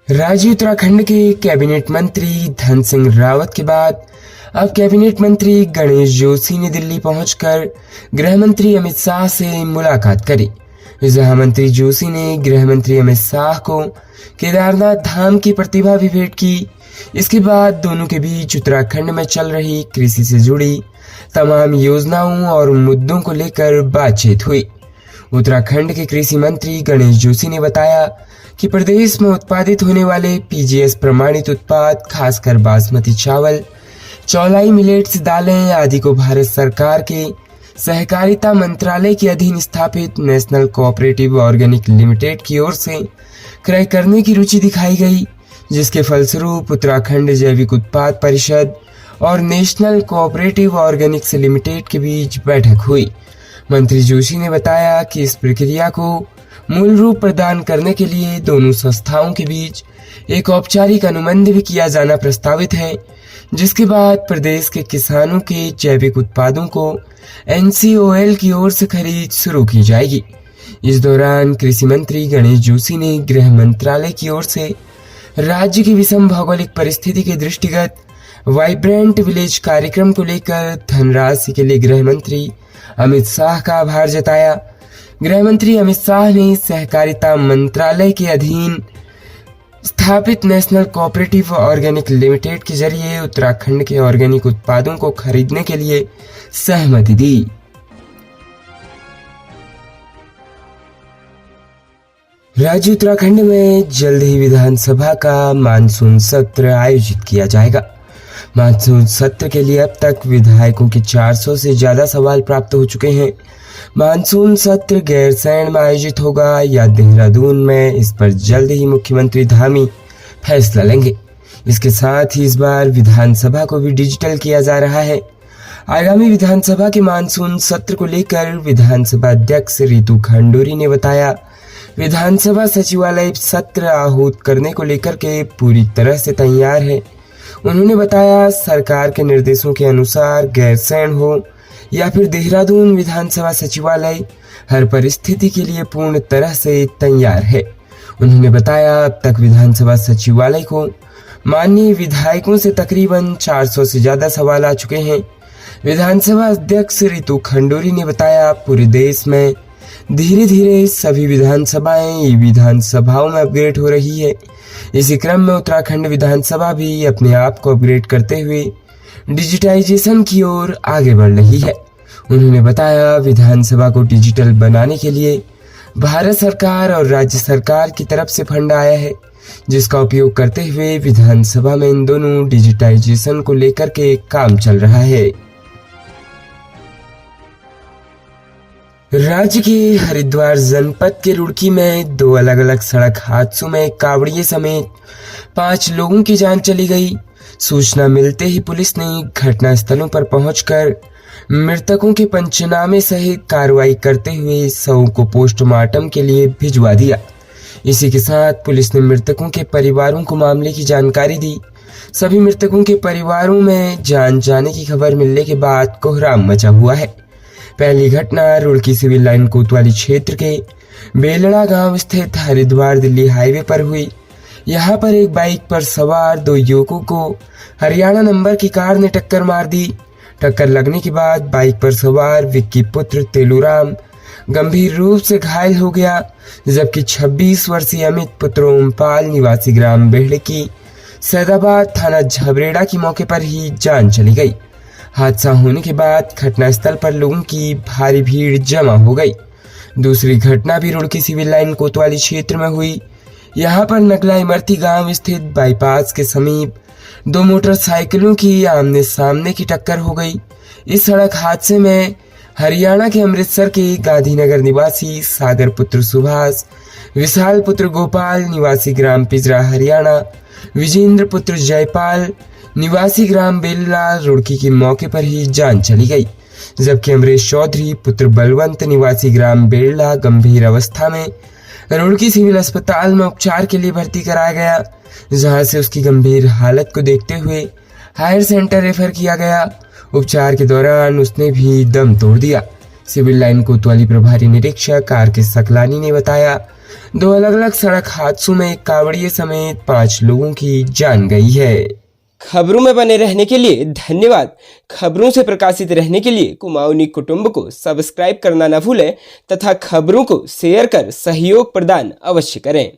राज्य उत्तराखंड के कैबिनेट मंत्री धन सिंह रावत के बाद अब कैबिनेट मंत्री गणेश जोशी ने दिल्ली पहुंचकर गृह मंत्री अमित शाह से मुलाकात करी। जहां मंत्री जोशी ने गृह मंत्री अमित शाह को केदारनाथ धाम की प्रतिभा भी भेंट की। इसके बाद दोनों के बीच उत्तराखंड में चल रही कृषि से जुड़ी तमाम योजनाओं और मुद्दों को लेकर बातचीत हुई। उत्तराखंड के कृषि मंत्री गणेश जोशी ने बताया कि प्रदेश में उत्पादित होने वाले पीजीएस प्रमाणित उत्पाद खासकर बासमती चावल, चौलाई, मिलेट्स, दालें आदि को भारत सरकार के सहकारिता मंत्रालय के अधीन स्थापित नेशनल कोऑपरेटिव ऑर्गेनिक लिमिटेड की ओर से क्रय करने की रुचि दिखाई गई, जिसके फलस्वरूप उत्तराखंड जैविक उत्पाद परिषद और नेशनल कोऑपरेटिव ऑर्गेनिक्स लिमिटेड के बीच बैठक हुई। मंत्री जोशी ने बताया कि इस प्रक्रिया को मूल रूप प्रदान करने के लिए दोनों संस्थाओं के बीच एक औपचारिक अनुबंध भी किया जाना प्रस्तावित है, जिसके बाद प्रदेश के किसानों के जैविक उत्पादों को NCOL की ओर से खरीद शुरू की जाएगी। इस दौरान कृषि मंत्री गणेश जोशी ने गृह मंत्रालय की ओर से राज्य की विषम भौगोलिक परिस्थिति के दृष्टिगत वाइब्रेंट विलेज कार्यक्रम को लेकर धनराशि के लिए गृह मंत्री अमित शाह का आभार जताया। गृह मंत्री अमित शाह ने सहकारिता मंत्रालय के अधीन स्थापित नेशनल कोऑपरेटिव ऑर्गेनिक लिमिटेड के जरिए उत्तराखंड के ऑर्गेनिक उत्पादों को खरीदने के लिए सहमति दी। राज्य उत्तराखंड में जल्द ही विधानसभा का मानसून सत्र आयोजित किया जाएगा। मानसून सत्र के लिए अब तक विधायकों के 400 से ज्यादा सवाल प्राप्त हो चुके हैं। मानसून सत्र गैरसैंण में आयोजित होगा या देहरादून में, इस पर जल्द ही मुख्यमंत्री धामी फैसला लेंगे। इसके साथ ही इस बार विधानसभा को भी डिजिटल किया जा रहा है। आगामी विधानसभा के मानसून सत्र को लेकर विधानसभा अध्यक्ष रितु खंडूरी ने बताया, विधानसभा सचिवालय सत्र आहूत करने को लेकर के पूरी तरह से तैयार है। उन्होंने बताया, सरकार के निर्देशों के अनुसार गैरसैंण हो या फिर देहरादून, विधानसभा सचिवालय हर परिस्थिति के लिए पूर्ण तरह से तैयार है। उन्होंने बताया, अब तक विधानसभा सचिवालय को माननीय विधायकों से तकरीबन 400 से ज्यादा सवाल आ चुके हैं। विधानसभा अध्यक्ष रितु खंडूरी ने बताया, पूरे देश में धीरे धीरे सभी विधानसभाएं विधानसभाओं में अपग्रेड हो रही है। इसी क्रम में उत्तराखंड विधानसभा भी अपने आप को अपग्रेड करते हुए डिजिटाइजेशन की ओर आगे बढ़ रही है। उन्होंने बताया, विधानसभा को डिजिटल बनाने के लिए भारत सरकार और राज्य सरकार की तरफ से फंड आया है, जिसका उपयोग करते हुए विधानसभा में इन दोनों डिजिटाइजेशन को लेकर के काम चल रहा है। राज्य के हरिद्वार जनपद के रुड़की में 2 अलग अलग सड़क हादसों में कावड़िए समेत 5 लोगों की जान चली गई। सूचना मिलते ही पुलिस ने घटनास्थलों पर पहुंचकर मृतकों के पंचनामे सहित कार्रवाई करते हुए शवों को पोस्टमार्टम के लिए भिजवा दिया। इसी के साथ पुलिस ने मृतकों के परिवारों को मामले की जानकारी दी। सभी मृतकों के परिवारों में जान जाने की खबर मिलने के बाद कोहराम मचा हुआ है। पहली घटना रुड़की सिविल लाइन कोतवाली क्षेत्र के बेलड़ा गांव स्थित हरिद्वार दिल्ली हाईवे पर हुई। यहां पर एक बाइक पर सवार 2 युवकों को हरियाणा नंबर की कार ने टक्कर मार दी। टक्कर लगने के बाद बाइक पर सवार विक्की पुत्र तेलूराम गंभीर रूप से घायल हो गया, जबकि 26 वर्षीय अमित पुत्र ओमपाल निवासी ग्राम बेहड़े की सैदाबाद थाना झबरेड़ा की मौके पर ही जान चली गई। हादसा होने के बाद घटनास्थल पर लोगों की भारी भीड़ जमा हो गई। दूसरी घटना भी रुड़की सिविल लाइन कोतवाली क्षेत्र में हुई। यहाँ पर नगला इमरती गांव स्थित बाईपास के समीप 2 मोटरसाइकिलों की आमने सामने की टक्कर हो गई। इस सड़क हादसे में हरियाणा के अमृतसर के गांधीनगर निवासी सागर पुत्र सुभाष, विशाल पुत्र गोपाल निवासी ग्राम पिजरा हरियाणा, विजेंद्र पुत्र जयपाल निवासी ग्राम बेलला रुड़की की मौके पर ही जान चली गई, जबकि अमरेश चौधरी पुत्र बलवंत निवासी ग्राम बेलला गंभीर अवस्था में रुड़की सिविल अस्पताल में उपचार के लिए भर्ती कराया गया, जहां से उसकी गंभीर हालत को देखते हुए हायर सेंटर रेफर किया गया। उपचार के दौरान उसने भी दम तोड़ दिया। सिविल लाइन कोतवाली प्रभारी निरीक्षक आर के सकलानी ने बताया, 2 अलग-अलग सड़क हादसों में कावड़िए समेत 5 लोगों की जान गई है। खबरों में बने रहने के लिए धन्यवाद। खबरों से प्रकाशित रहने के लिए कुमाऊनी कुटुंब को सब्सक्राइब करना न भूलें तथा खबरों को शेयर कर सहयोग प्रदान अवश्य करें।